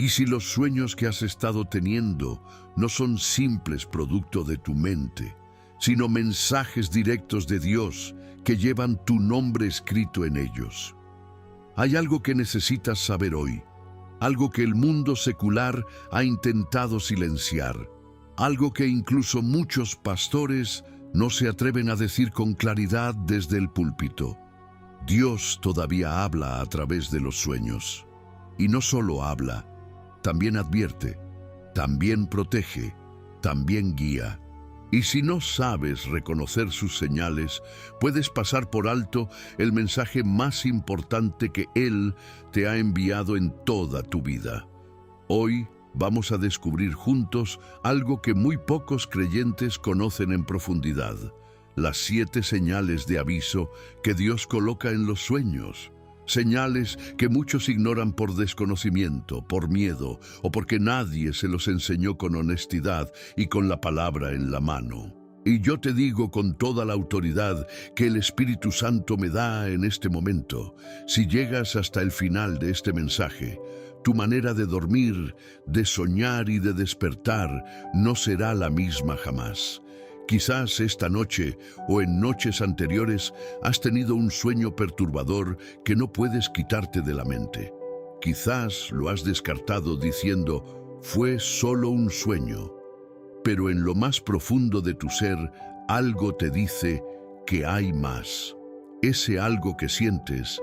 Y si los sueños que has estado teniendo no son simples producto de tu mente, sino mensajes directos de Dios que llevan tu nombre escrito en ellos. Hay algo que necesitas saber hoy, algo que el mundo secular ha intentado silenciar, algo que incluso muchos pastores no se atreven a decir con claridad desde el púlpito. Dios todavía habla a través de los sueños. Y no solo habla, también advierte, también protege, también guía. Y si no sabes reconocer sus señales, puedes pasar por alto el mensaje más importante que Él te ha enviado en toda tu vida. Hoy vamos a descubrir juntos algo que muy pocos creyentes conocen en profundidad: las 7 señales de aviso que Dios coloca en los sueños. Señales que muchos ignoran por desconocimiento, por miedo o porque nadie se los enseñó con honestidad y con la palabra en la mano. Y yo te digo con toda la autoridad que el Espíritu Santo me da en este momento: si llegas hasta el final de este mensaje, tu manera de dormir, de soñar y de despertar no será la misma jamás. Quizás esta noche o en noches anteriores has tenido un sueño perturbador que no puedes quitarte de la mente. Quizás lo has descartado diciendo, fue solo un sueño. Pero en lo más profundo de tu ser, algo te dice que hay más. Ese algo que sientes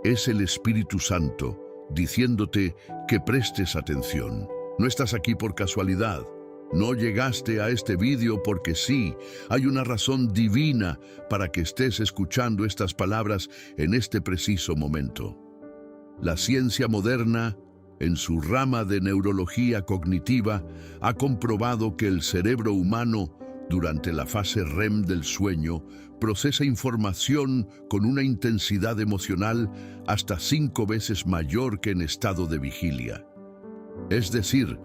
es el Espíritu Santo diciéndote que prestes atención. No estás aquí por casualidad. No llegaste a este vídeo porque sí. Hay una razón divina para que estés escuchando estas palabras en este preciso momento. La ciencia moderna, en su rama de neurología cognitiva, ha comprobado que el cerebro humano, durante la fase REM del sueño, procesa información con una intensidad emocional hasta 5 veces mayor que en estado de vigilia. Es decir,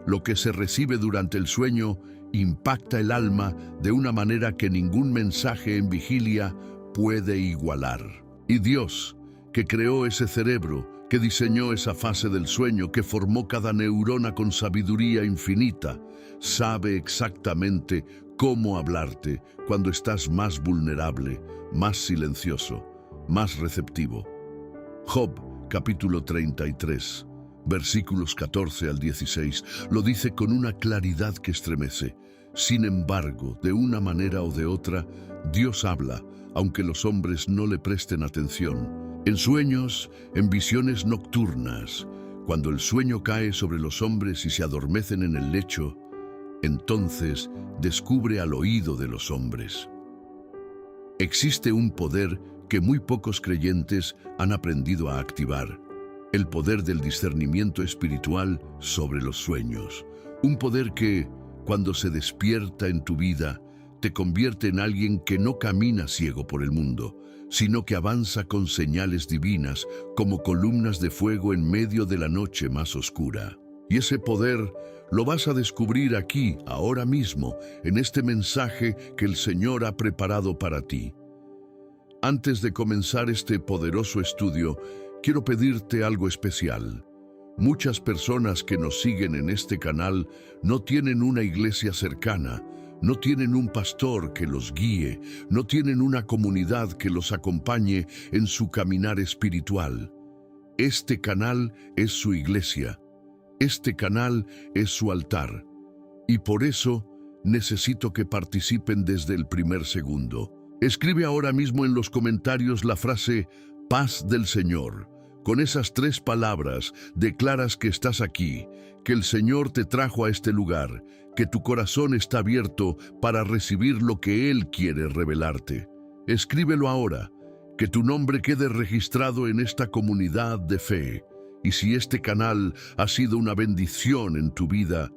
lo que se recibe durante el sueño impacta el alma de una manera que ningún mensaje en vigilia puede igualar. Y Dios, que creó ese cerebro, que diseñó esa fase del sueño, que formó cada neurona con sabiduría infinita, sabe exactamente cómo hablarte cuando estás más vulnerable, más silencioso, más receptivo. Job, capítulo 33. Versículos 14 al 16, lo dice con una claridad que estremece. Sin embargo, de una manera o de otra, Dios habla, aunque los hombres no le presten atención. En sueños, en visiones nocturnas, cuando el sueño cae sobre los hombres y se adormecen en el lecho, entonces descubre al oído de los hombres. Existe un poder que muy pocos creyentes han aprendido a activar. El poder del discernimiento espiritual sobre los sueños. Un poder que, cuando se despierta en tu vida, te convierte en alguien que no camina ciego por el mundo, sino que avanza con señales divinas como columnas de fuego en medio de la noche más oscura. Y ese poder lo vas a descubrir aquí, ahora mismo, en este mensaje que el Señor ha preparado para ti. Antes de comenzar este poderoso estudio, quiero pedirte algo especial. Muchas personas que nos siguen en este canal no tienen una iglesia cercana, no tienen un pastor que los guíe, no tienen una comunidad que los acompañe en su caminar espiritual. Este canal es su iglesia, este canal es su altar, y por eso necesito que participen desde el primer segundo. Escribe ahora mismo en los comentarios la frase «Paz del Señor». Con esas 3 palabras declaras que estás aquí, que el Señor te trajo a este lugar, que tu corazón está abierto para recibir lo que Él quiere revelarte. Escríbelo ahora, que tu nombre quede registrado en esta comunidad de fe. Y si este canal ha sido una bendición en tu vida,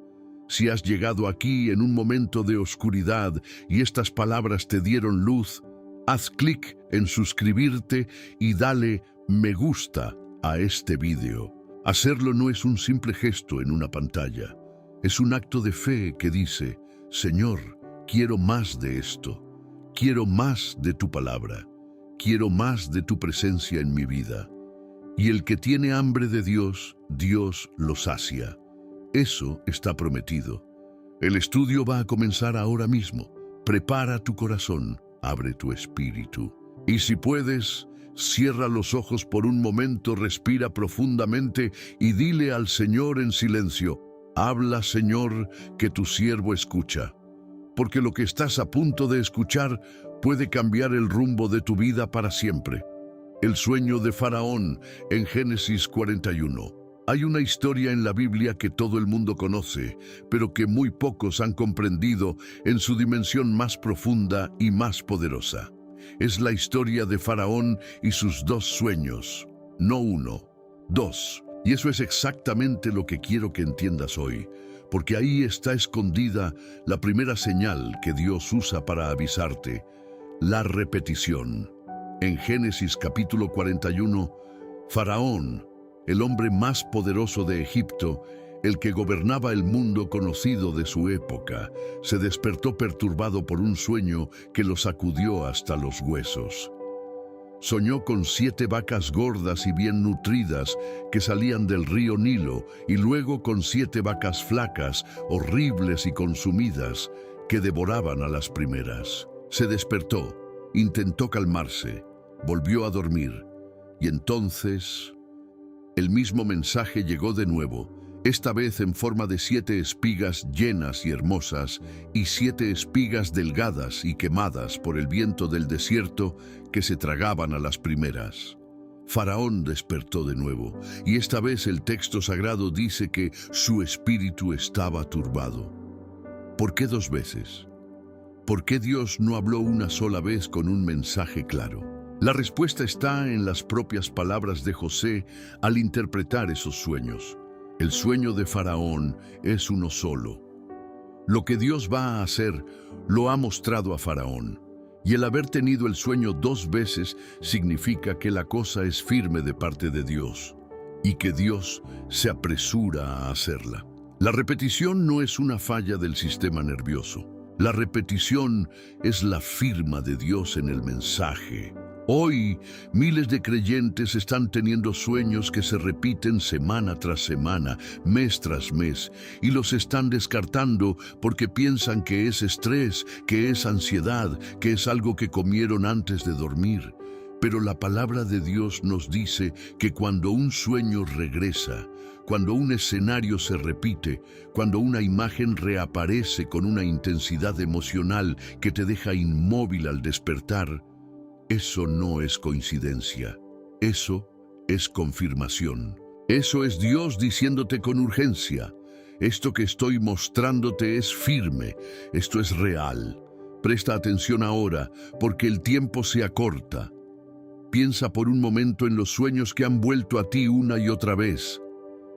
si has llegado aquí en un momento de oscuridad y estas palabras te dieron luz, haz clic en suscribirte y dale me gusta a este vídeo. Hacerlo no es un simple gesto en una pantalla. Es un acto de fe que dice, Señor, quiero más de esto. Quiero más de tu palabra. Quiero más de tu presencia en mi vida. Y el que tiene hambre de Dios, Dios lo sacia. Eso está prometido. El estudio va a comenzar ahora mismo. Prepara tu corazón, abre tu espíritu. Y si puedes, cierra los ojos por un momento, respira profundamente y dile al Señor en silencio: habla, Señor, que tu siervo escucha. Porque lo que estás a punto de escuchar puede cambiar el rumbo de tu vida para siempre. El sueño de Faraón en Génesis 41. Hay una historia en la Biblia que todo el mundo conoce, pero que muy pocos han comprendido en su dimensión más profunda y más poderosa. Es la historia de Faraón y sus dos sueños, no uno, dos. Y eso es exactamente lo que quiero que entiendas hoy, porque ahí está escondida la primera señal que Dios usa para avisarte: la repetición. En Génesis capítulo 41, Faraón, el hombre más poderoso de Egipto, el que gobernaba el mundo conocido de su época, se despertó perturbado por un sueño que lo sacudió hasta los huesos. Soñó con 7 vacas gordas y bien nutridas que salían del río Nilo, y luego con 7 vacas flacas, horribles y consumidas, que devoraban a las primeras. Se despertó, intentó calmarse, volvió a dormir, y entonces el mismo mensaje llegó de nuevo, esta vez en forma de 7 espigas llenas y hermosas, y 7 espigas delgadas y quemadas por el viento del desierto que se tragaban a las primeras. Faraón despertó de nuevo, y esta vez el texto sagrado dice que su espíritu estaba turbado. ¿Por qué 2 veces? ¿Por qué Dios no habló una sola vez con un mensaje claro? La respuesta está en las propias palabras de José al interpretar esos sueños. El sueño de Faraón es uno solo. Lo que Dios va a hacer lo ha mostrado a Faraón, y el haber tenido el sueño 2 veces significa que la cosa es firme de parte de Dios, y que Dios se apresura a hacerla. La repetición no es una falla del sistema nervioso. La repetición es la firma de Dios en el mensaje. Hoy, miles de creyentes están teniendo sueños que se repiten semana tras semana, mes tras mes, y los están descartando porque piensan que es estrés, que es ansiedad, que es algo que comieron antes de dormir. Pero la palabra de Dios nos dice que cuando un sueño regresa, cuando un escenario se repite, cuando una imagen reaparece con una intensidad emocional que te deja inmóvil al despertar, eso no es coincidencia, eso es confirmación. Eso es Dios diciéndote con urgencia: esto que estoy mostrándote es firme, esto es real. Presta atención ahora, porque el tiempo se acorta. Piensa por un momento en los sueños que han vuelto a ti una y otra vez.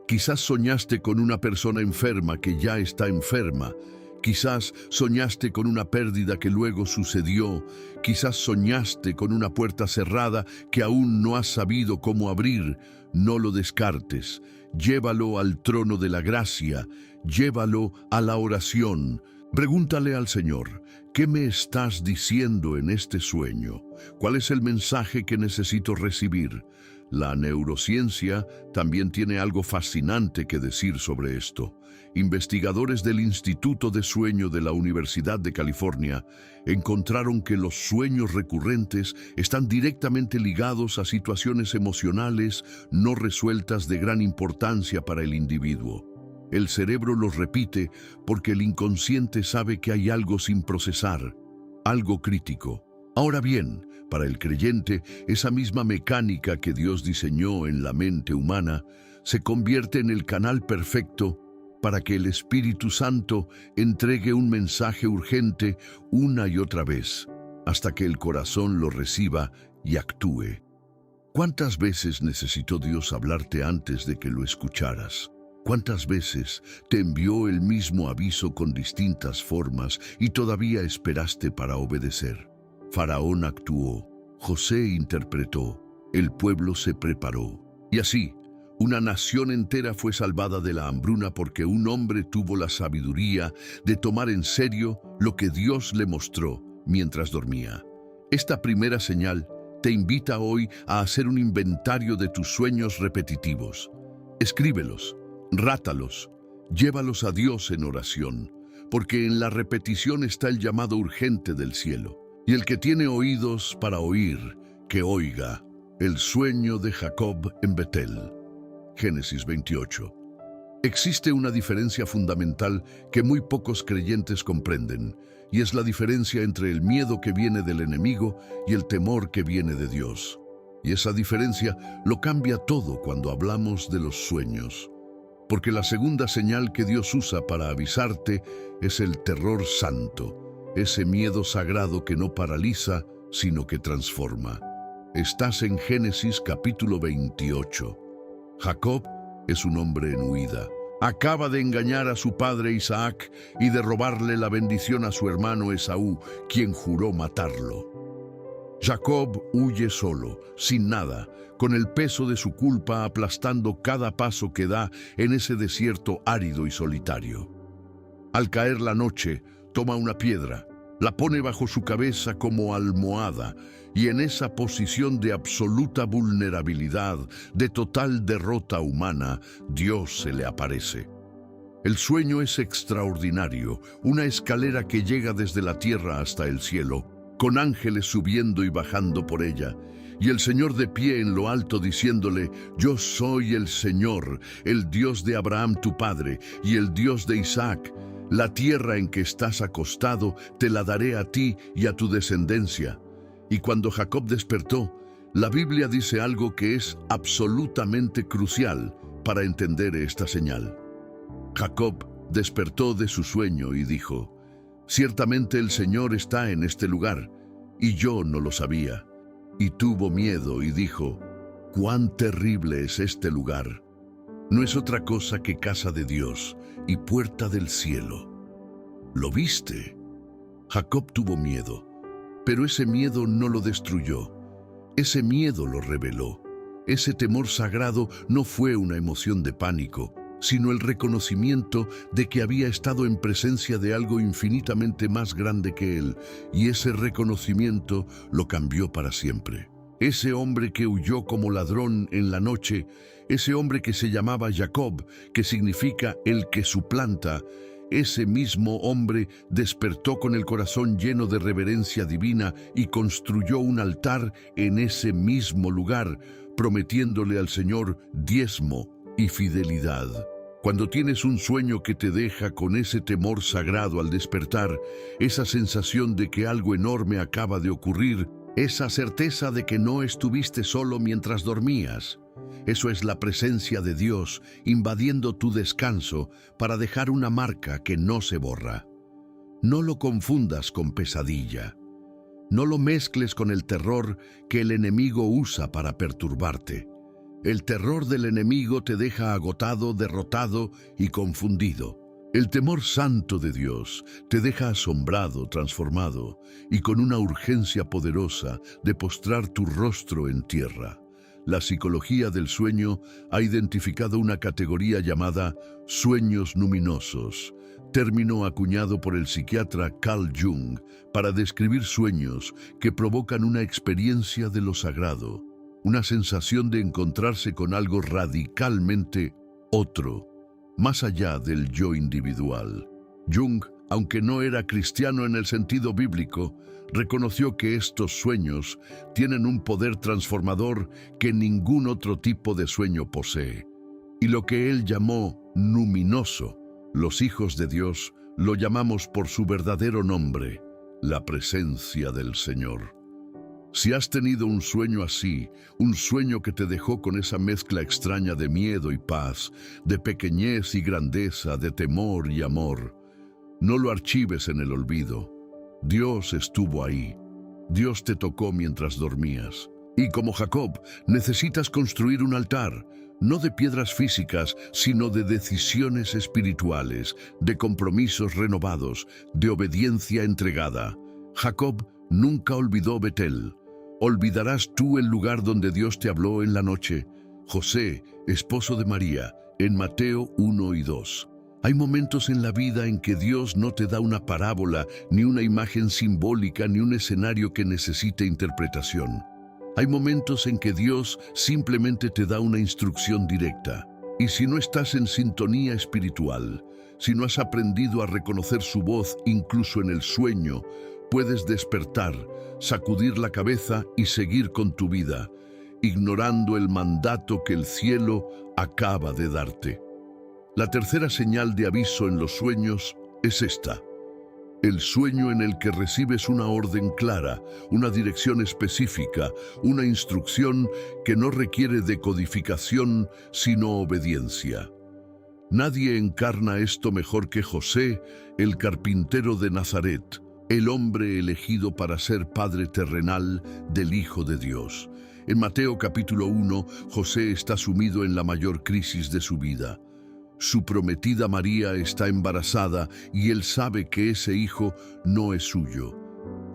Quizás soñaste con una persona enferma que ya está enferma. Quizás soñaste con una pérdida que luego sucedió. Quizás soñaste con una puerta cerrada que aún no has sabido cómo abrir. No lo descartes. Llévalo al trono de la gracia. Llévalo a la oración. Pregúntale al Señor: ¿qué me estás diciendo en este sueño? ¿Cuál es el mensaje que necesito recibir? La neurociencia también tiene algo fascinante que decir sobre esto. Investigadores del Instituto de Sueño de la Universidad de California encontraron que los sueños recurrentes están directamente ligados a situaciones emocionales no resueltas de gran importancia para el individuo. El cerebro los repite porque el inconsciente sabe que hay algo sin procesar, algo crítico. Ahora bien, para el creyente, esa misma mecánica que Dios diseñó en la mente humana se convierte en el canal perfecto para que el Espíritu Santo entregue un mensaje urgente una y otra vez, hasta que el corazón lo reciba y actúe. ¿Cuántas veces necesitó Dios hablarte antes de que lo escucharas? ¿Cuántas veces te envió el mismo aviso con distintas formas y todavía esperaste para obedecer? Faraón actuó, José interpretó, el pueblo se preparó. Y así, una nación entera fue salvada de la hambruna porque un hombre tuvo la sabiduría de tomar en serio lo que Dios le mostró mientras dormía. Esta primera señal te invita hoy a hacer un inventario de tus sueños repetitivos. Escríbelos, rátalos, llévalos a Dios en oración, porque en la repetición está el llamado urgente del cielo. Y el que tiene oídos para oír, que oiga. El sueño de Jacob en Betel. Génesis 28. Existe una diferencia fundamental que muy pocos creyentes comprenden, y es la diferencia entre el miedo que viene del enemigo y el temor que viene de Dios. Y esa diferencia lo cambia todo cuando hablamos de los sueños. Porque la segunda señal que Dios usa para avisarte es el terror santo, ese miedo sagrado que no paraliza, sino que transforma. Estás en Génesis capítulo 28. Jacob es un hombre en huida. Acaba de engañar a su padre Isaac y de robarle la bendición a su hermano Esaú, quien juró matarlo. Jacob huye solo, sin nada, con el peso de su culpa aplastando cada paso que da en ese desierto árido y solitario. Al caer la noche, toma una piedra, la pone bajo su cabeza como almohada, y en esa posición de absoluta vulnerabilidad, de total derrota humana, Dios se le aparece. El sueño es extraordinario, una escalera que llega desde la tierra hasta el cielo, con ángeles subiendo y bajando por ella, y el Señor de pie en lo alto diciéndole: «Yo soy el Señor, el Dios de Abraham tu padre, y el Dios de Isaac. La tierra en que estás acostado te la daré a ti y a tu descendencia». Y cuando Jacob despertó, la Biblia dice algo que es absolutamente crucial para entender esta señal. Jacob despertó de su sueño y dijo: «Ciertamente el Señor está en este lugar, y yo no lo sabía». Y tuvo miedo y dijo: «¡Cuán terrible es este lugar! No es otra cosa que casa de Dios y puerta del cielo». ¿Lo viste? Jacob tuvo miedo, pero ese miedo no lo destruyó. Ese miedo lo reveló. Ese temor sagrado no fue una emoción de pánico, sino el reconocimiento de que había estado en presencia de algo infinitamente más grande que él, y ese reconocimiento lo cambió para siempre. Ese hombre que huyó como ladrón en la noche, ese hombre que se llamaba Jacob, que significa el que suplanta, ese mismo hombre despertó con el corazón lleno de reverencia divina y construyó un altar en ese mismo lugar, prometiéndole al Señor diezmo y fidelidad. Cuando tienes un sueño que te deja con ese temor sagrado al despertar, esa sensación de que algo enorme acaba de ocurrir, esa certeza de que no estuviste solo mientras dormías, eso es la presencia de Dios invadiendo tu descanso para dejar una marca que no se borra. No lo confundas con pesadilla. No lo mezcles con el terror que el enemigo usa para perturbarte. El terror del enemigo te deja agotado, derrotado y confundido. El temor santo de Dios te deja asombrado, transformado y con una urgencia poderosa de postrar tu rostro en tierra. La psicología del sueño ha identificado una categoría llamada sueños luminosos, término acuñado por el psiquiatra Carl Jung para describir sueños que provocan una experiencia de lo sagrado, una sensación de encontrarse con algo radicalmente otro, más allá del yo individual. Jung, aunque no era cristiano en el sentido bíblico, reconoció que estos sueños tienen un poder transformador que ningún otro tipo de sueño posee. Y lo que él llamó luminoso, los hijos de Dios lo llamamos por su verdadero nombre, la presencia del Señor. Si has tenido un sueño así, un sueño que te dejó con esa mezcla extraña de miedo y paz, de pequeñez y grandeza, de temor y amor, no lo archives en el olvido. Dios estuvo ahí. Dios te tocó mientras dormías. Y como Jacob, necesitas construir un altar, no de piedras físicas, sino de decisiones espirituales, de compromisos renovados, de obediencia entregada. Jacob nunca olvidó Betel. ¿Olvidarás tú el lugar donde Dios te habló en la noche? José, esposo de María, en Mateo 1 y 2. Hay momentos en la vida en que Dios no te da una parábola, ni una imagen simbólica, ni un escenario que necesite interpretación. Hay momentos en que Dios simplemente te da una instrucción directa. Y si no estás en sintonía espiritual, si no has aprendido a reconocer su voz incluso en el sueño, puedes despertar, sacudir la cabeza y seguir con tu vida, ignorando el mandato que el cielo acaba de darte. La tercera señal de aviso en los sueños es esta: el sueño en el que recibes una orden clara, una dirección específica, una instrucción que no requiere decodificación, sino obediencia. Nadie encarna esto mejor que José, el carpintero de Nazaret, el hombre elegido para ser padre terrenal del Hijo de Dios. En Mateo capítulo 1, José está sumido en la mayor crisis de su vida. Su prometida María está embarazada y él sabe que ese hijo no es suyo.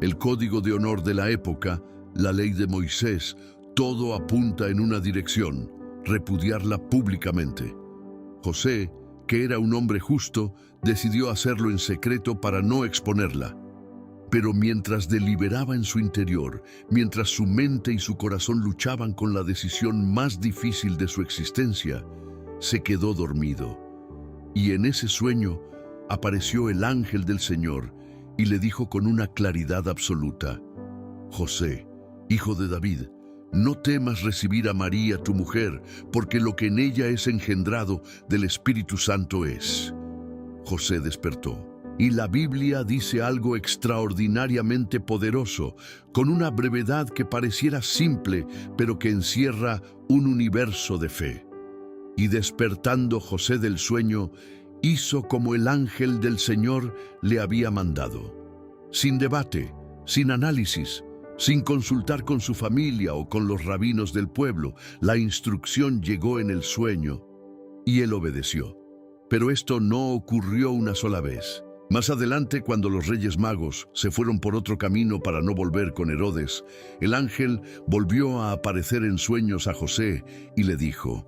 El código de honor de la época, la ley de Moisés, todo apunta en una dirección: repudiarla públicamente. José, que era un hombre justo, decidió hacerlo en secreto para no exponerla. Pero mientras deliberaba en su interior, mientras su mente y su corazón luchaban con la decisión más difícil de su existencia, se quedó dormido. Y en ese sueño apareció el ángel del Señor y le dijo con una claridad absoluta: José, hijo de David, no temas recibir a María tu mujer, porque lo que en ella es engendrado del Espíritu Santo es. José despertó. Y la Biblia dice algo extraordinariamente poderoso, con una brevedad que pareciera simple, pero que encierra un universo de fe. Y despertando José del sueño, hizo como el ángel del Señor le había mandado. Sin debate, sin análisis, sin consultar con su familia o con los rabinos del pueblo, la instrucción llegó en el sueño y él obedeció. Pero esto no ocurrió una sola vez. Más adelante, cuando los Reyes Magos se fueron por otro camino para no volver con Herodes, el ángel volvió a aparecer en sueños a José y le dijo: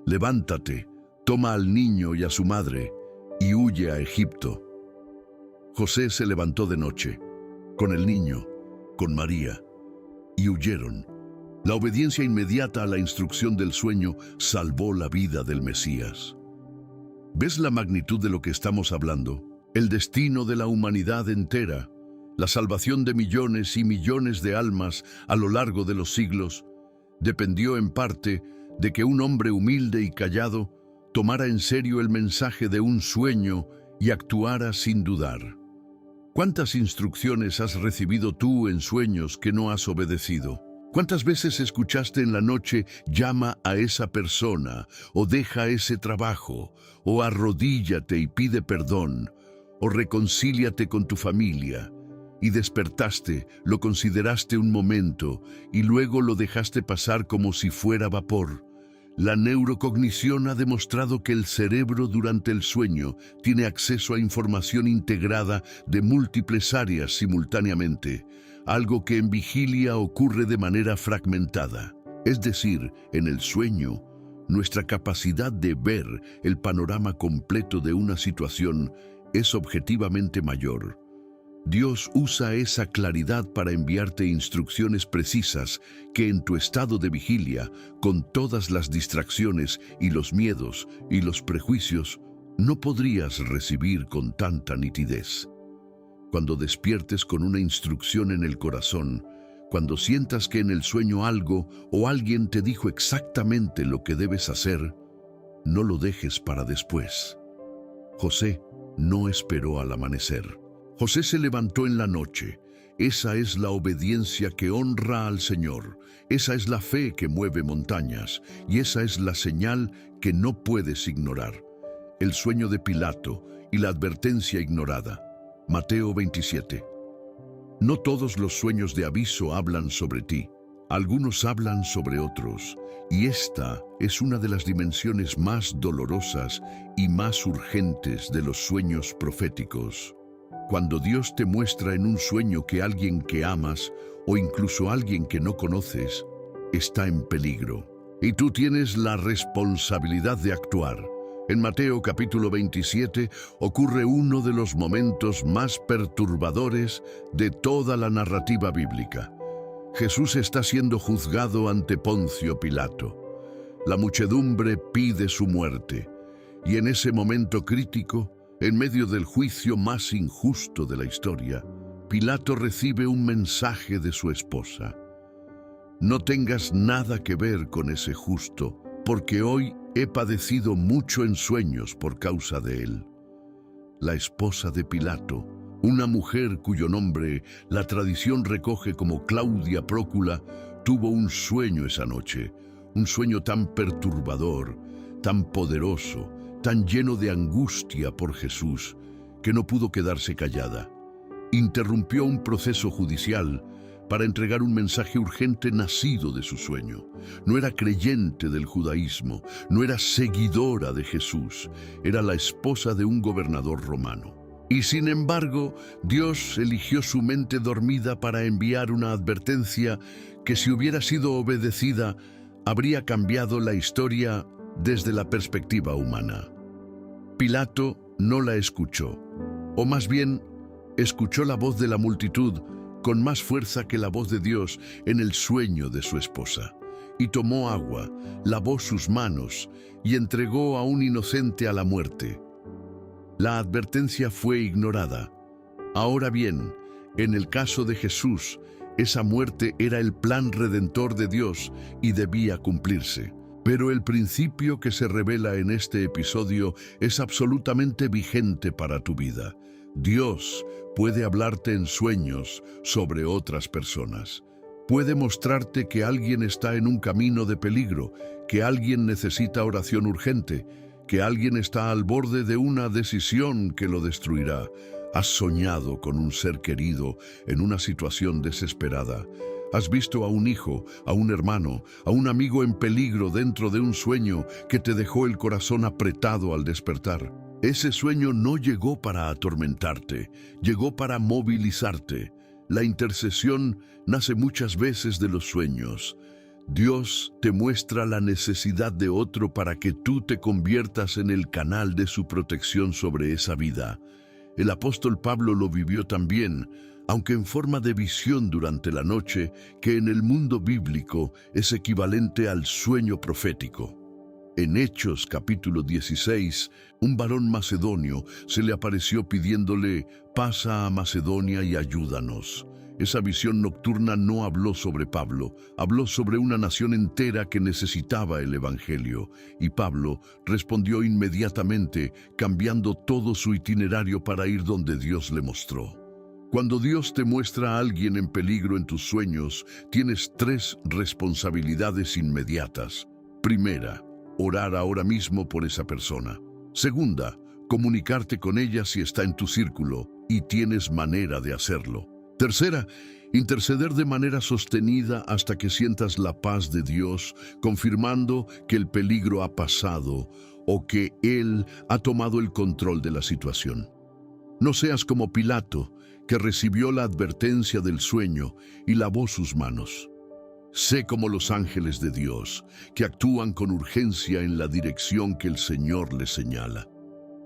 levántate, toma al niño y a su madre y huye a Egipto. José se levantó de noche, con el niño, con María, y huyeron. La obediencia inmediata a la instrucción del sueño salvó la vida del Mesías. ¿Ves la magnitud de lo que estamos hablando? El destino de la humanidad entera, la salvación de millones y millones de almas a lo largo de los siglos, dependió en parte de que un hombre humilde y callado tomara en serio el mensaje de un sueño y actuara sin dudar. ¿Cuántas instrucciones has recibido tú en sueños que no has obedecido? ¿Cuántas veces escuchaste en la noche: llama a esa persona, o deja ese trabajo, o arrodíllate y pide perdón, o reconcíliate con tu familia? Y despertaste, lo consideraste un momento, y luego lo dejaste pasar como si fuera vapor. La neurocognición ha demostrado que el cerebro durante el sueño tiene acceso a información integrada de múltiples áreas simultáneamente, algo que en vigilia ocurre de manera fragmentada. Es decir, en el sueño, nuestra capacidad de ver el panorama completo de una situación es objetivamente mayor. Dios usa esa claridad para enviarte instrucciones precisas que en tu estado de vigilia, con todas las distracciones y los miedos y los prejuicios, no podrías recibir con tanta nitidez. Cuando despiertes con una instrucción en el corazón, cuando sientas que en el sueño algo o alguien te dijo exactamente lo que debes hacer, no lo dejes para después. José no esperó al amanecer. José se levantó en la noche. Esa es la obediencia que honra al Señor. Esa es la fe que mueve montañas. Y esa es la señal que no puedes ignorar. El sueño de Pilato y la advertencia ignorada. Mateo 27. No todos los sueños de aviso hablan sobre ti. Algunos hablan sobre otros. Y esta es una de las dimensiones más dolorosas y más urgentes de los sueños proféticos. Cuando Dios te muestra en un sueño que alguien que amas o incluso alguien que no conoces está en peligro, y tú tienes la responsabilidad de actuar. En Mateo capítulo 27 ocurre uno de los momentos más perturbadores de toda la narrativa bíblica. Jesús está siendo juzgado ante Poncio Pilato. La muchedumbre pide su muerte, y en ese momento crítico, en medio del juicio más injusto de la historia, Pilato recibe un mensaje de su esposa. No tengas nada que ver con ese justo, porque hoy he padecido mucho en sueños por causa de él. La esposa de Pilato, una mujer cuyo nombre la tradición recoge como Claudia Prócula, tuvo un sueño esa noche, un sueño tan perturbador, tan poderoso, tan lleno de angustia por Jesús, que no pudo quedarse callada. Interrumpió un proceso judicial para entregar un mensaje urgente nacido de su sueño. No era creyente del judaísmo, no era seguidora de Jesús, era la esposa de un gobernador romano. Y sin embargo, Dios eligió su mente dormida para enviar una advertencia que, si hubiera sido obedecida, habría cambiado la historia desde la perspectiva humana. Pilato no la escuchó, o más bien, escuchó la voz de la multitud con más fuerza que la voz de Dios en el sueño de su esposa. Y tomó agua, lavó sus manos y entregó a un inocente a la muerte. La advertencia fue ignorada. Ahora bien, en el caso de Jesús, esa muerte era el plan redentor de Dios y debía cumplirse. Pero el principio que se revela en este episodio es absolutamente vigente para tu vida. Dios puede hablarte en sueños sobre otras personas. Puede mostrarte que alguien está en un camino de peligro, que alguien necesita oración urgente, que alguien está al borde de una decisión que lo destruirá. Has soñado con un ser querido en una situación desesperada. Has visto a un hijo, a un hermano, a un amigo en peligro dentro de un sueño que te dejó el corazón apretado al despertar. Ese sueño no llegó para atormentarte, llegó para movilizarte. La intercesión nace muchas veces de los sueños. Dios te muestra la necesidad de otro para que tú te conviertas en el canal de su protección sobre esa vida. El apóstol Pablo lo vivió también, aunque en forma de visión durante la noche, que en el mundo bíblico es equivalente al sueño profético. En Hechos capítulo 16, un varón macedonio se le apareció pidiéndole: «Pasa a Macedonia y ayúdanos». Esa visión nocturna no habló sobre Pablo, habló sobre una nación entera que necesitaba el Evangelio, y Pablo respondió inmediatamente, cambiando todo su itinerario para ir donde Dios le mostró. Cuando Dios te muestra a alguien en peligro en tus sueños, tienes 3 responsabilidades inmediatas. Primera, orar ahora mismo por esa persona. Segunda, comunicarte con ella si está en tu círculo y tienes manera de hacerlo. Tercera, interceder de manera sostenida hasta que sientas la paz de Dios, confirmando que el peligro ha pasado o que Él ha tomado el control de la situación. No seas como Pilato, que recibió la advertencia del sueño y lavó sus manos. Sé como los ángeles de Dios, que actúan con urgencia en la dirección que el Señor les señala.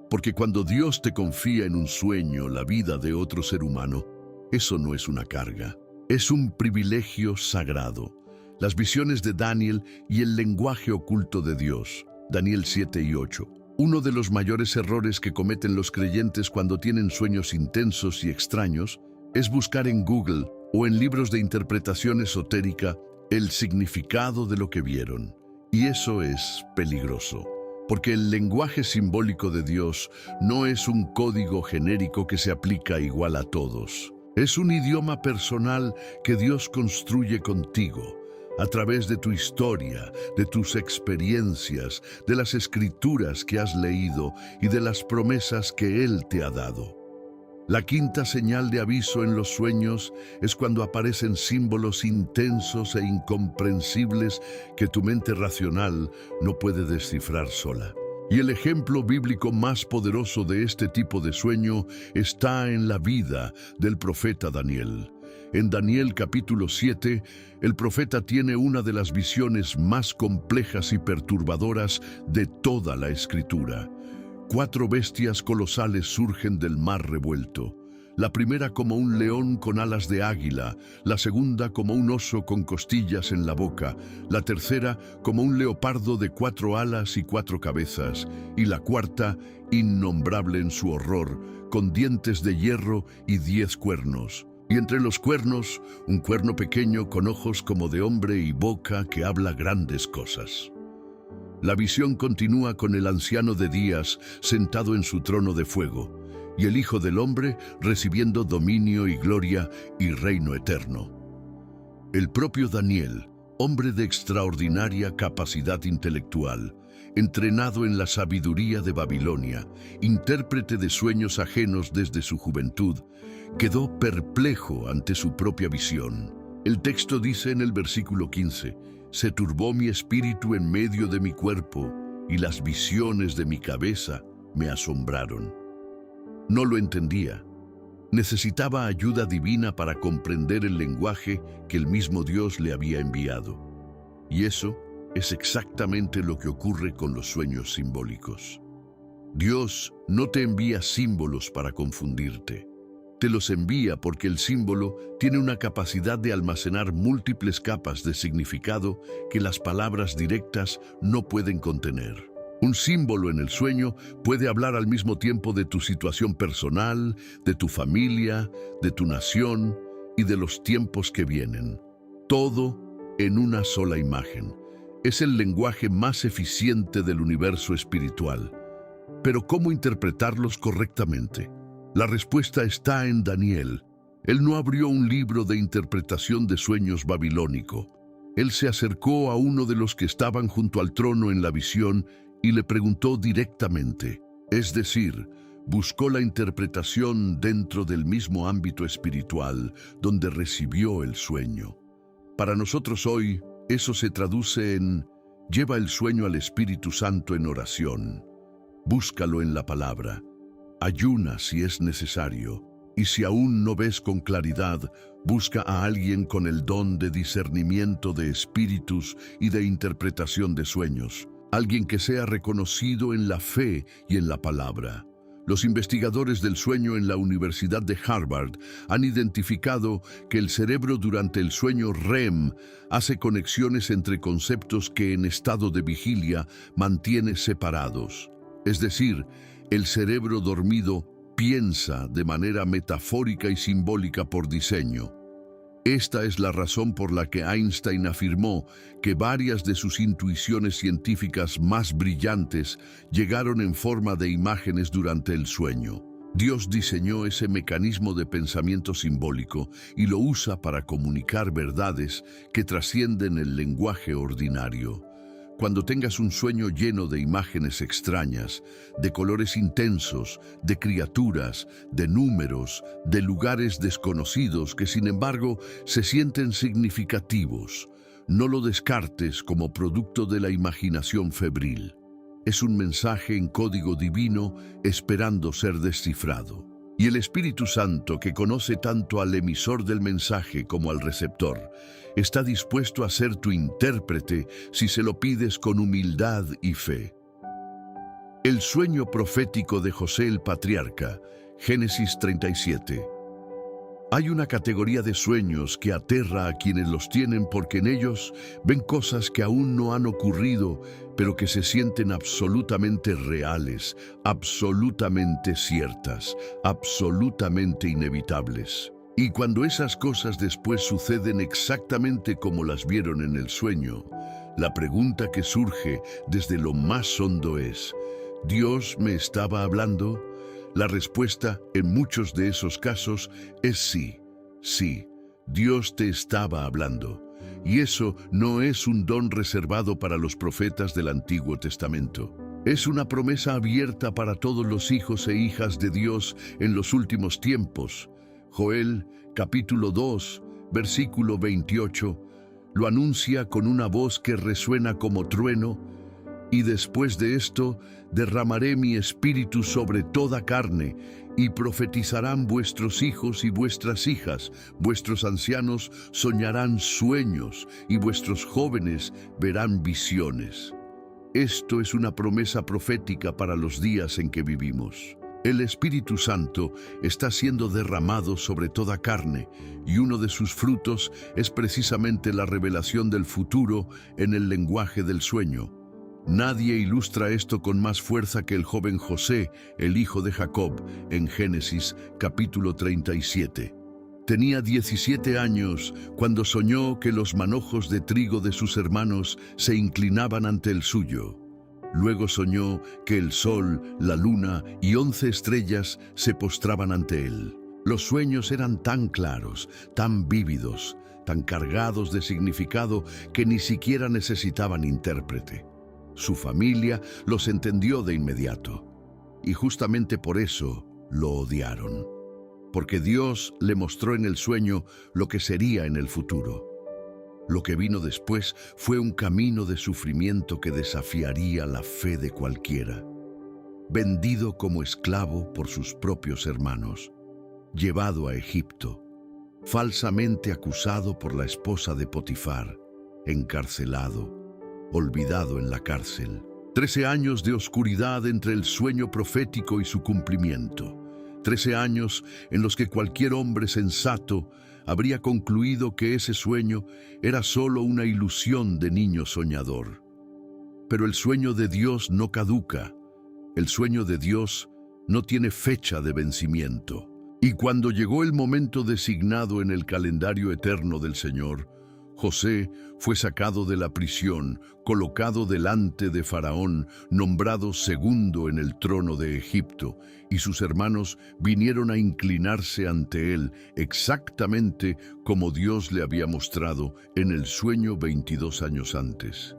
Porque cuando Dios te confía en un sueño la vida de otro ser humano, eso no es una carga, es un privilegio sagrado. Las visiones de Daniel y el lenguaje oculto de Dios, Daniel 7 y 8. Uno de los mayores errores que cometen los creyentes cuando tienen sueños intensos y extraños es buscar en Google o en libros de interpretación esotérica el significado de lo que vieron. Y eso es peligroso, porque el lenguaje simbólico de Dios no es un código genérico que se aplica igual a todos. Es un idioma personal que Dios construye contigo, a través de tu historia, de tus experiencias, de las escrituras que has leído y de las promesas que Él te ha dado. La quinta señal de aviso en los sueños es cuando aparecen símbolos intensos e incomprensibles que tu mente racional no puede descifrar sola. Y el ejemplo bíblico más poderoso de este tipo de sueño está en la vida del profeta Daniel. En Daniel capítulo 7, el profeta tiene una de las visiones más complejas y perturbadoras de toda la Escritura. 4 bestias colosales surgen del mar revuelto. La primera como un león con alas de águila, la segunda como un oso con costillas en la boca, la tercera como un leopardo de 4 alas y 4 cabezas, y la cuarta, innombrable en su horror, con dientes de hierro y 10 cuernos. Y entre los cuernos, un cuerno pequeño con ojos como de hombre y boca que habla grandes cosas. La visión continúa con el anciano de días sentado en su trono de fuego, y el Hijo del Hombre recibiendo dominio y gloria y reino eterno. El propio Daniel, hombre de extraordinaria capacidad intelectual, entrenado en la sabiduría de Babilonia, intérprete de sueños ajenos desde su juventud, quedó perplejo ante su propia visión. El texto dice en el versículo 15, «Se turbó mi espíritu en medio de mi cuerpo, y las visiones de mi cabeza me asombraron». No lo entendía. Necesitaba ayuda divina para comprender el lenguaje que el mismo Dios le había enviado. Y eso es exactamente lo que ocurre con los sueños simbólicos. Dios no te envía símbolos para confundirte. Te los envía porque el símbolo tiene una capacidad de almacenar múltiples capas de significado que las palabras directas no pueden contener. Un símbolo en el sueño puede hablar al mismo tiempo de tu situación personal, de tu familia, de tu nación y de los tiempos que vienen. Todo en una sola imagen. Es el lenguaje más eficiente del universo espiritual. Pero ¿cómo interpretarlos correctamente? La respuesta está en Daniel. Él no abrió un libro de interpretación de sueños babilónico. Él se acercó a uno de los que estaban junto al trono en la visión y le preguntó directamente, es decir, buscó la interpretación dentro del mismo ámbito espiritual donde recibió el sueño. Para nosotros hoy, eso se traduce en, lleva el sueño al Espíritu Santo en oración, búscalo en la palabra, ayuna si es necesario, y si aún no ves con claridad, busca a alguien con el don de discernimiento de espíritus y de interpretación de sueños. Alguien que sea reconocido en la fe y en la palabra. Los investigadores del sueño en la Universidad de Harvard han identificado que el cerebro durante el sueño REM hace conexiones entre conceptos que en estado de vigilia mantiene separados. Es decir, el cerebro dormido piensa de manera metafórica y simbólica por diseño. Esta es la razón por la que Einstein afirmó que varias de sus intuiciones científicas más brillantes llegaron en forma de imágenes durante el sueño. Dios diseñó ese mecanismo de pensamiento simbólico y lo usa para comunicar verdades que trascienden el lenguaje ordinario. Cuando tengas un sueño lleno de imágenes extrañas, de colores intensos, de criaturas, de números, de lugares desconocidos que sin embargo se sienten significativos, no lo descartes como producto de la imaginación febril. Es un mensaje en código divino esperando ser descifrado. Y el Espíritu Santo, que conoce tanto al emisor del mensaje como al receptor, está dispuesto a ser tu intérprete si se lo pides con humildad y fe. El sueño profético de José el patriarca, Génesis 37. Hay una categoría de sueños que aterra a quienes los tienen porque en ellos ven cosas que aún no han ocurrido, pero que se sienten absolutamente reales, absolutamente ciertas, absolutamente inevitables. Y cuando esas cosas después suceden exactamente como las vieron en el sueño, la pregunta que surge desde lo más hondo es, ¿Dios me estaba hablando? La respuesta en muchos de esos casos es sí, sí, Dios te estaba hablando. Y eso no es un don reservado para los profetas del Antiguo Testamento. Es una promesa abierta para todos los hijos e hijas de Dios en los últimos tiempos. Joel, capítulo 2, versículo 28, lo anuncia con una voz que resuena como trueno, y después de esto derramaré mi espíritu sobre toda carne, y profetizarán vuestros hijos y vuestras hijas, vuestros ancianos soñarán sueños, y vuestros jóvenes verán visiones. Esto es una promesa profética para los días en que vivimos. El Espíritu Santo está siendo derramado sobre toda carne, y uno de sus frutos es precisamente la revelación del futuro en el lenguaje del sueño. Nadie ilustra esto con más fuerza que el joven José, el hijo de Jacob, en Génesis capítulo 37. Tenía 17 años cuando soñó que los manojos de trigo de sus hermanos se inclinaban ante el suyo. Luego soñó que el sol, la luna y 11 estrellas se postraban ante él. Los sueños eran tan claros, tan vívidos, tan cargados de significado que ni siquiera necesitaban intérprete. Su familia los entendió de inmediato, y justamente por eso lo odiaron, porque Dios le mostró en el sueño lo que sería en el futuro. Lo que vino después fue un camino de sufrimiento que desafiaría la fe de cualquiera. Vendido como esclavo por sus propios hermanos, llevado a Egipto, falsamente acusado por la esposa de Potifar, encarcelado, olvidado en la cárcel. 13 años de oscuridad entre el sueño profético y su cumplimiento. 13 años en los que cualquier hombre sensato habría concluido que ese sueño era solo una ilusión de niño soñador. Pero el sueño de Dios no caduca. El sueño de Dios no tiene fecha de vencimiento. Y cuando llegó el momento designado en el calendario eterno del Señor, José fue sacado de la prisión, colocado delante de Faraón, nombrado segundo en el trono de Egipto, y sus hermanos vinieron a inclinarse ante él exactamente como Dios le había mostrado en el sueño 22 años antes.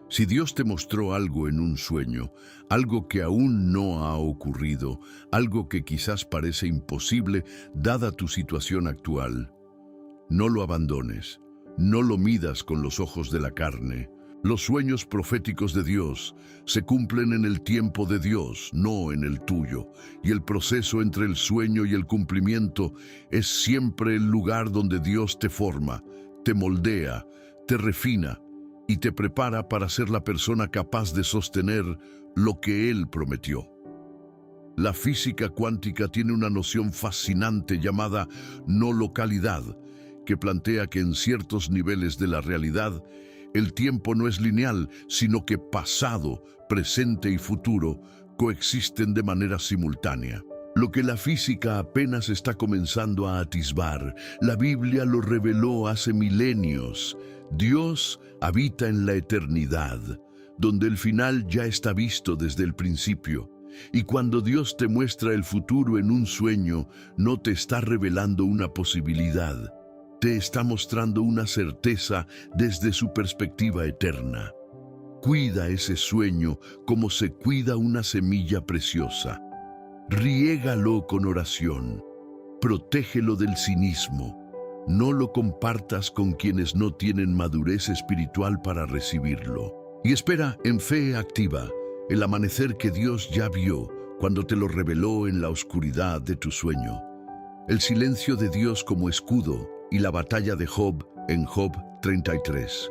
Si Dios te mostró algo en un sueño, algo que aún no ha ocurrido, algo que quizás parece imposible dada tu situación actual, no lo abandones. No lo midas con los ojos de la carne. Los sueños proféticos de Dios se cumplen en el tiempo de Dios, no en el tuyo. Y el proceso entre el sueño y el cumplimiento es siempre el lugar donde Dios te forma, te moldea, te refina y te prepara para ser la persona capaz de sostener lo que Él prometió. La física cuántica tiene una noción fascinante llamada no localidad, que plantea que en ciertos niveles de la realidad, el tiempo no es lineal, sino que pasado, presente y futuro coexisten de manera simultánea. Lo que la física apenas está comenzando a atisbar, la Biblia lo reveló hace milenios. Dios habita en la eternidad, donde el final ya está visto desde el principio. Y cuando Dios te muestra el futuro en un sueño, no te está revelando una posibilidad. Te está mostrando una certeza desde su perspectiva eterna. Cuida ese sueño como se cuida una semilla preciosa. Riégalo con oración. Protégelo del cinismo. No lo compartas con quienes no tienen madurez espiritual para recibirlo. Y espera en fe activa el amanecer que Dios ya vio cuando te lo reveló en la oscuridad de tu sueño. El silencio de Dios como escudo y la batalla de Job en Job 33.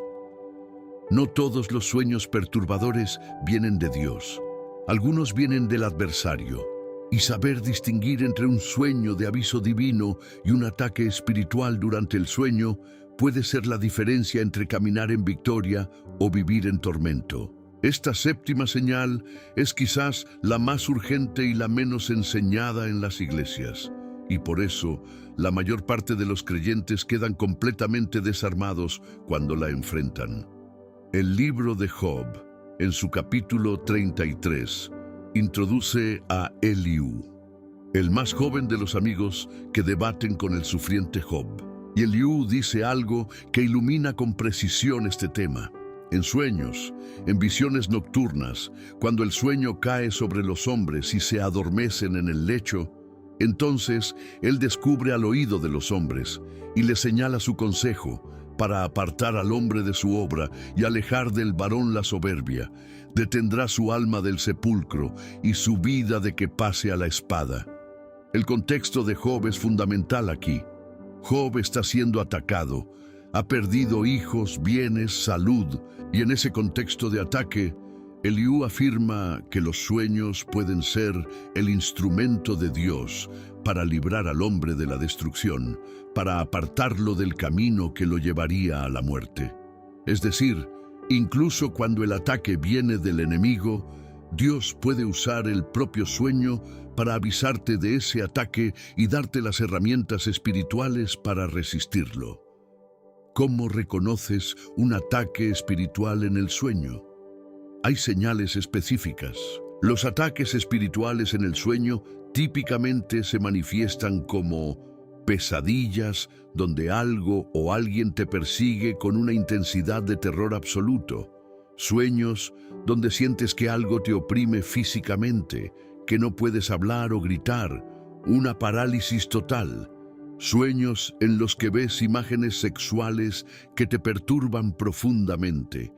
No todos los sueños perturbadores vienen de Dios. Algunos vienen del adversario. Y saber distinguir entre un sueño de aviso divino y un ataque espiritual durante el sueño puede ser la diferencia entre caminar en victoria o vivir en tormento. Esta séptima señal es quizás la más urgente y la menos enseñada en las iglesias. Y por eso, la mayor parte de los creyentes quedan completamente desarmados cuando la enfrentan. El libro de Job, en su capítulo 33, introduce a Eliú, el más joven de los amigos que debaten con el sufriente Job. Y Eliú dice algo que ilumina con precisión este tema. En sueños, en visiones nocturnas, cuando el sueño cae sobre los hombres y se adormecen en el lecho, entonces él descubre al oído de los hombres y les señala su consejo para apartar al hombre de su obra y alejar del varón la soberbia. Detendrá su alma del sepulcro y su vida de que pase a la espada. El contexto de Job es fundamental aquí. Job está siendo atacado, ha perdido hijos, bienes, salud, y en ese contexto de ataque, Eliú afirma que los sueños pueden ser el instrumento de Dios para librar al hombre de la destrucción, para apartarlo del camino que lo llevaría a la muerte. Es decir, incluso cuando el ataque viene del enemigo, Dios puede usar el propio sueño para avisarte de ese ataque y darte las herramientas espirituales para resistirlo. ¿Cómo reconoces un ataque espiritual en el sueño? Hay señales específicas. Los ataques espirituales en el sueño típicamente se manifiestan como pesadillas donde algo o alguien te persigue con una intensidad de terror absoluto, sueños donde sientes que algo te oprime físicamente, que no puedes hablar o gritar, una parálisis total, sueños en los que ves imágenes sexuales que te perturban profundamente,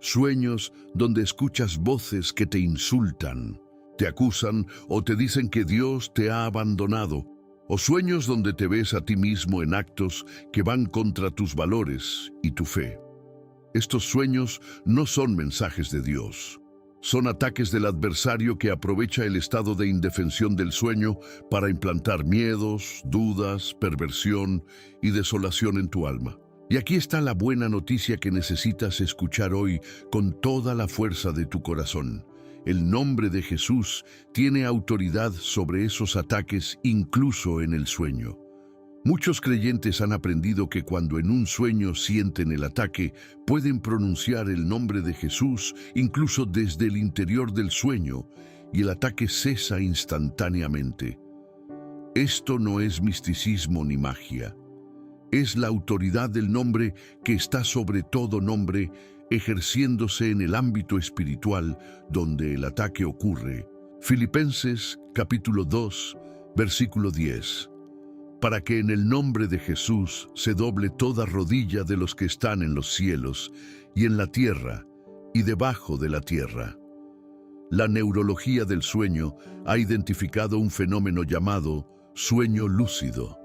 sueños donde escuchas voces que te insultan, te acusan o te dicen que Dios te ha abandonado, o sueños donde te ves a ti mismo en actos que van contra tus valores y tu fe. Estos sueños no son mensajes de Dios. Son ataques del adversario que aprovecha el estado de indefensión del sueño para implantar miedos, dudas, perversión y desolación en tu alma. Y aquí está la buena noticia que necesitas escuchar hoy con toda la fuerza de tu corazón. El nombre de Jesús tiene autoridad sobre esos ataques incluso en el sueño. Muchos creyentes han aprendido que cuando en un sueño sienten el ataque, pueden pronunciar el nombre de Jesús incluso desde el interior del sueño y el ataque cesa instantáneamente. Esto no es misticismo ni magia. Es la autoridad del nombre que está sobre todo nombre, ejerciéndose en el ámbito espiritual donde el ataque ocurre. Filipenses capítulo 2, versículo 10. Para que en el nombre de Jesús se doble toda rodilla de los que están en los cielos y en la tierra y debajo de la tierra. La neurología del sueño ha identificado un fenómeno llamado sueño lúcido,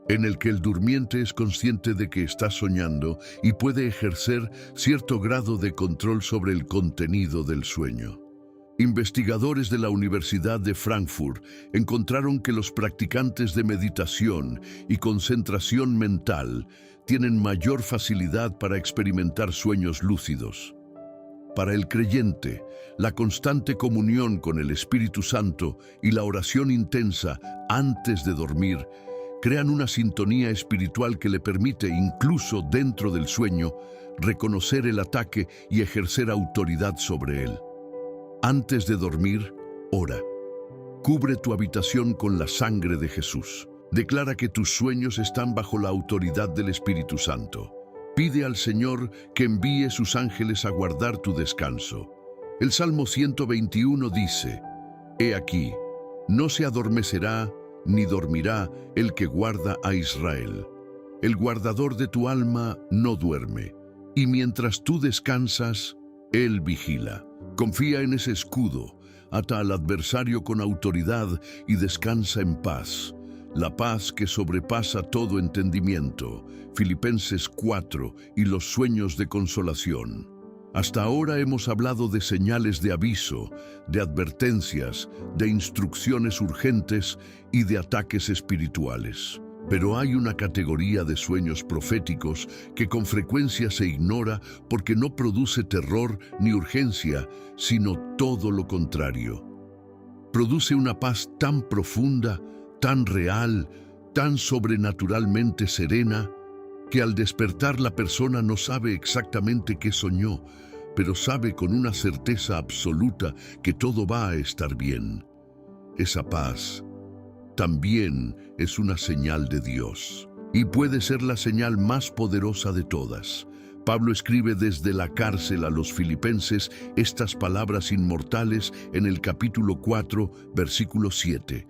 en el que el durmiente es consciente de que está soñando y puede ejercer cierto grado de control sobre el contenido del sueño. Investigadores de la Universidad de Frankfurt encontraron que los practicantes de meditación y concentración mental tienen mayor facilidad para experimentar sueños lúcidos. Para el creyente, la constante comunión con el Espíritu Santo y la oración intensa antes de dormir crean una sintonía espiritual que le permite, incluso dentro del sueño, reconocer el ataque y ejercer autoridad sobre él. Antes de dormir, ora. Cubre tu habitación con la sangre de Jesús. Declara que tus sueños están bajo la autoridad del Espíritu Santo. Pide al Señor que envíe sus ángeles a guardar tu descanso. El Salmo 121 dice: He aquí, no se adormecerá ni dormirá el que guarda a Israel. El guardador de tu alma no duerme, y mientras tú descansas, Él vigila. Confía en ese escudo, ata al adversario con autoridad y descansa en paz. La paz que sobrepasa todo entendimiento. Filipenses 4 y los sueños de consolación. Hasta ahora hemos hablado de señales de aviso, de advertencias, de instrucciones urgentes y de ataques espirituales. Pero hay una categoría de sueños proféticos que con frecuencia se ignora porque no produce terror ni urgencia, sino todo lo contrario. Produce una paz tan profunda, tan real, tan sobrenaturalmente serena, que al despertar la persona no sabe exactamente qué soñó, pero sabe con una certeza absoluta que todo va a estar bien. Esa paz también es una señal de Dios y puede ser la señal más poderosa de todas. Pablo escribe desde la cárcel a los filipenses estas palabras inmortales en el capítulo 4, versículo 7.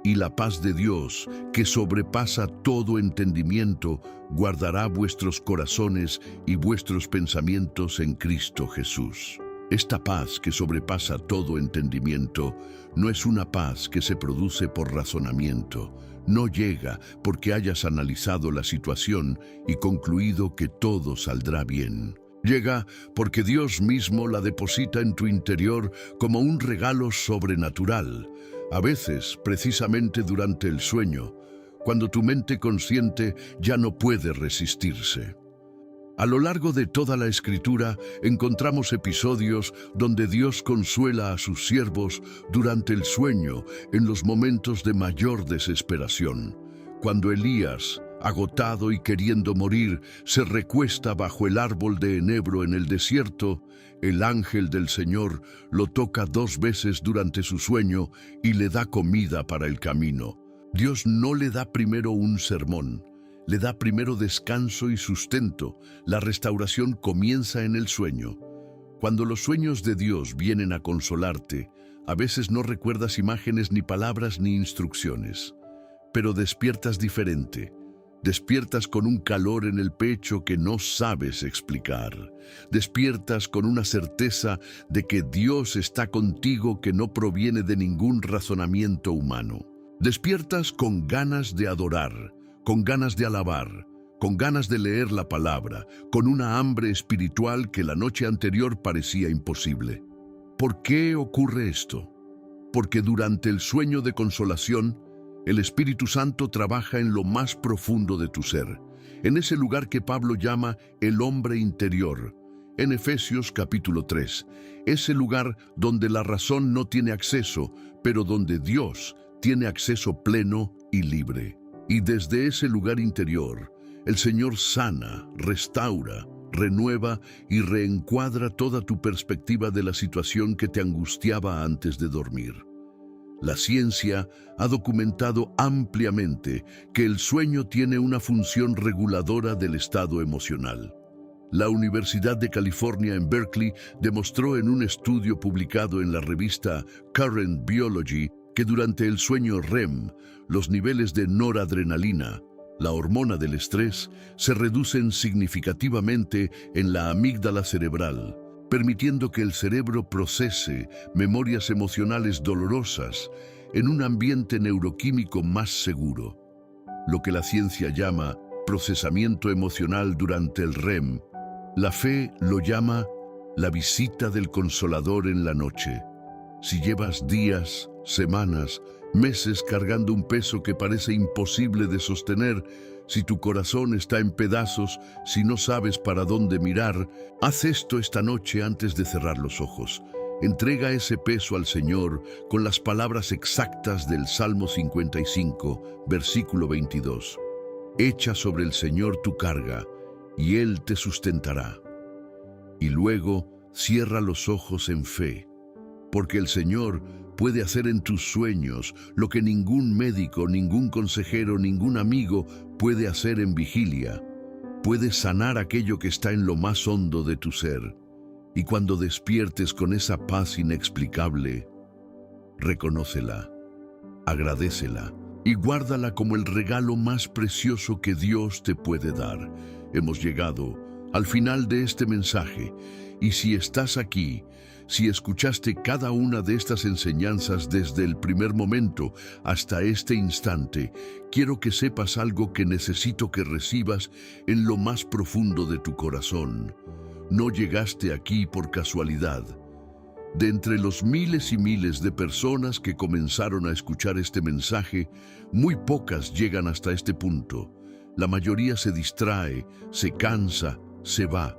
Y la paz de Dios, que sobrepasa todo entendimiento, guardará vuestros corazones y vuestros pensamientos en Cristo Jesús. Esta paz que sobrepasa todo entendimiento no es una paz que se produce por razonamiento. No llega porque hayas analizado la situación y concluido que todo saldrá bien. Llega porque Dios mismo la deposita en tu interior como un regalo sobrenatural, a veces precisamente durante el sueño, cuando tu mente consciente ya no puede resistirse. A lo largo de toda la Escritura encontramos episodios donde Dios consuela a sus siervos durante el sueño en los momentos de mayor desesperación. Cuando Elías, agotado y queriendo morir, se recuesta bajo el árbol de enebro en el desierto, el ángel del Señor lo toca 2 veces durante su sueño y le da comida para el camino. Dios no le da primero un sermón, le da primero descanso y sustento. La restauración comienza en el sueño. Cuando los sueños de Dios vienen a consolarte, a veces no recuerdas imágenes ni palabras ni instrucciones, pero despiertas diferente. Despiertas con un calor en el pecho que no sabes explicar. Despiertas con una certeza de que Dios está contigo que no proviene de ningún razonamiento humano. Despiertas con ganas de adorar, con ganas de alabar, con ganas de leer la palabra, con una hambre espiritual que la noche anterior parecía imposible. ¿Por qué ocurre esto? Porque durante el sueño de consolación, el Espíritu Santo trabaja en lo más profundo de tu ser, en ese lugar que Pablo llama el hombre interior, en Efesios capítulo 3, ese lugar donde la razón no tiene acceso, pero donde Dios tiene acceso pleno y libre. Y desde ese lugar interior, el Señor sana, restaura, renueva y reencuadra toda tu perspectiva de la situación que te angustiaba antes de dormir. La ciencia ha documentado ampliamente que el sueño tiene una función reguladora del estado emocional. La Universidad de California en Berkeley demostró en un estudio publicado en la revista Current Biology que durante el sueño REM, los niveles de noradrenalina, la hormona del estrés, se reducen significativamente en la amígdala cerebral, permitiendo que el cerebro procese memorias emocionales dolorosas en un ambiente neuroquímico más seguro. Lo que la ciencia llama procesamiento emocional durante el REM, la fe lo llama la visita del Consolador en la noche. Si llevas días, semanas, meses cargando un peso que parece imposible de sostener, si tu corazón está en pedazos, si no sabes para dónde mirar, haz esto esta noche antes de cerrar los ojos. Entrega ese peso al Señor con las palabras exactas del Salmo 55, versículo 22. Echa sobre el Señor tu carga, y Él te sustentará. Y luego cierra los ojos en fe, porque el Señor puede hacer en tus sueños lo que ningún médico, ningún consejero, ningún amigo puede hacer en vigilia. Puede sanar aquello que está en lo más hondo de tu ser. Y cuando despiertes con esa paz inexplicable, reconócela, agradécela y guárdala como el regalo más precioso que Dios te puede dar. Hemos llegado al final de este mensaje, y si estás aquí, si escuchaste cada una de estas enseñanzas desde el primer momento hasta este instante, quiero que sepas algo que necesito que recibas en lo más profundo de tu corazón. No llegaste aquí por casualidad. De entre los miles y miles de personas que comenzaron a escuchar este mensaje, muy pocas llegan hasta este punto. La mayoría se distrae, se cansa, se va.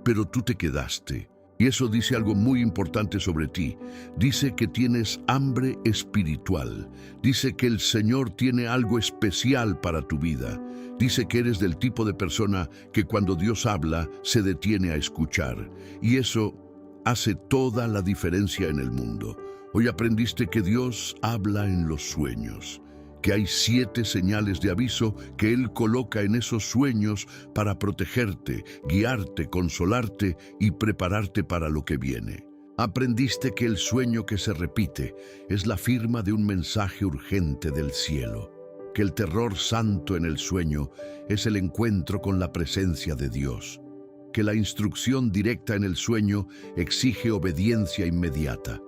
Pero tú te quedaste. Y eso dice algo muy importante sobre ti. Dice que tienes hambre espiritual. Dice que el Señor tiene algo especial para tu vida. Dice que eres del tipo de persona que cuando Dios habla, se detiene a escuchar. Y eso hace toda la diferencia en el mundo. Hoy aprendiste que Dios habla en los sueños, que hay 7 señales de aviso que Él coloca en esos sueños para protegerte, guiarte, consolarte y prepararte para lo que viene. Aprendiste que el sueño que se repite es la firma de un mensaje urgente del cielo, que el terror santo en el sueño es el encuentro con la presencia de Dios, que la instrucción directa en el sueño exige obediencia inmediata,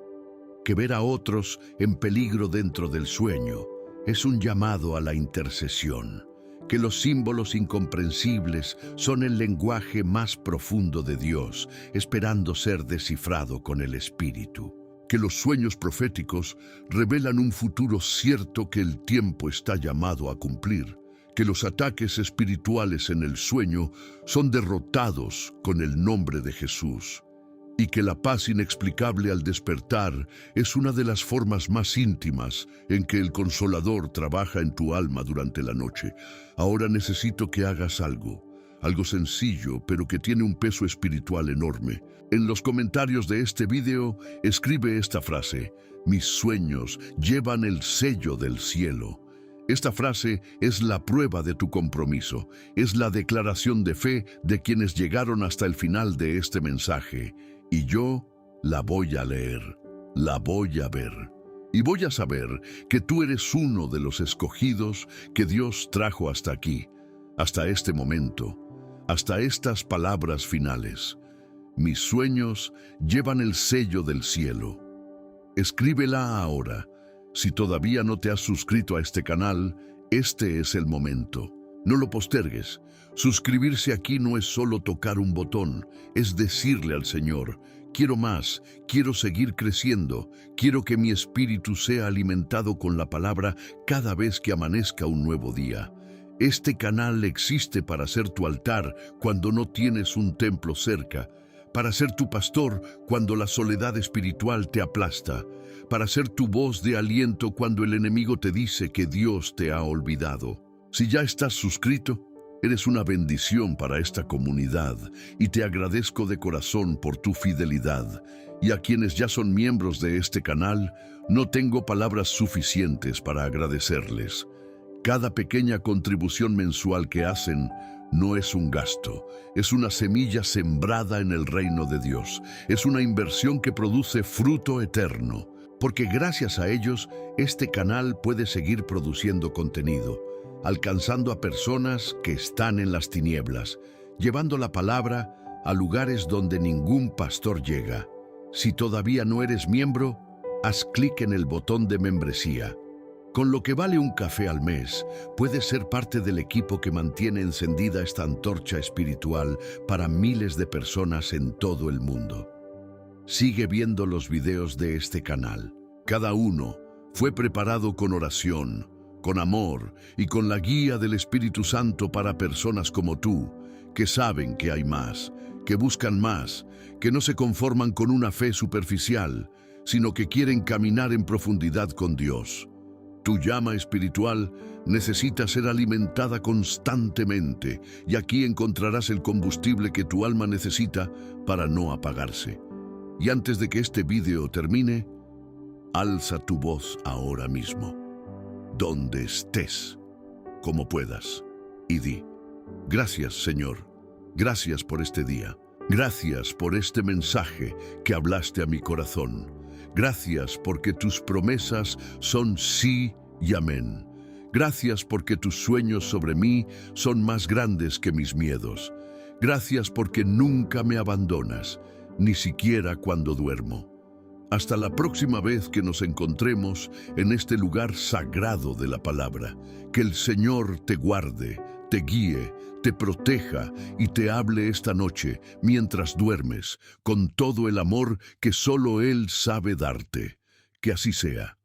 que ver a otros en peligro dentro del sueño es un llamado a la intercesión, que los símbolos incomprensibles son el lenguaje más profundo de Dios, esperando ser descifrado con el Espíritu. Que los sueños proféticos revelan un futuro cierto que el tiempo está llamado a cumplir. Que los ataques espirituales en el sueño son derrotados con el nombre de Jesús. Y que la paz inexplicable al despertar es una de las formas más íntimas en que el Consolador trabaja en tu alma durante la noche. Ahora necesito que hagas algo sencillo, pero que tiene un peso espiritual enorme. En los comentarios de este video, escribe esta frase: mis sueños llevan el sello del cielo. Esta frase es la prueba de tu compromiso, es la declaración de fe de quienes llegaron hasta el final de este mensaje. Y yo la voy a leer, la voy a ver. Y voy a saber que tú eres uno de los escogidos que Dios trajo hasta aquí, hasta este momento, hasta estas palabras finales. Mis sueños llevan el sello del cielo. Escríbela ahora. Si todavía no te has suscrito a este canal, este es el momento. No lo postergues. Suscribirse aquí no es solo tocar un botón, es decirle al Señor: quiero más, quiero seguir creciendo, quiero que mi espíritu sea alimentado con la palabra cada vez que amanezca un nuevo día. Este canal existe para ser tu altar cuando no tienes un templo cerca, para ser tu pastor cuando la soledad espiritual te aplasta, para ser tu voz de aliento cuando el enemigo te dice que Dios te ha olvidado. Si ya estás suscrito, eres una bendición para esta comunidad y te agradezco de corazón por tu fidelidad. Y a quienes ya son miembros de este canal, no tengo palabras suficientes para agradecerles. Cada pequeña contribución mensual que hacen no es un gasto, es una semilla sembrada en el reino de Dios. Es una inversión que produce fruto eterno, porque gracias a ellos este canal puede seguir produciendo contenido, alcanzando a personas que están en las tinieblas, llevando la palabra a lugares donde ningún pastor llega. Si todavía no eres miembro, haz clic en el botón de membresía. Con lo que vale un café al mes, puedes ser parte del equipo que mantiene encendida esta antorcha espiritual para miles de personas en todo el mundo. Sigue viendo los videos de este canal. Cada uno fue preparado con oración, con amor y con la guía del Espíritu Santo para personas como tú, que saben que hay más, que buscan más, que no se conforman con una fe superficial, sino que quieren caminar en profundidad con Dios. Tu llama espiritual necesita ser alimentada constantemente, y aquí encontrarás el combustible que tu alma necesita para no apagarse. Y antes de que este video termine, alza tu voz ahora mismo, donde estés, como puedas, y di: gracias, Señor, gracias por este día, gracias por este mensaje que hablaste a mi corazón. Gracias porque tus promesas son sí y amén. Gracias porque tus sueños sobre mí son más grandes que mis miedos. Gracias porque nunca me abandonas, ni siquiera cuando duermo. Hasta la próxima vez que nos encontremos en este lugar sagrado de la palabra. Que el Señor te guarde, te guíe, te proteja y te hable esta noche mientras duermes, con todo el amor que solo Él sabe darte. Que así sea.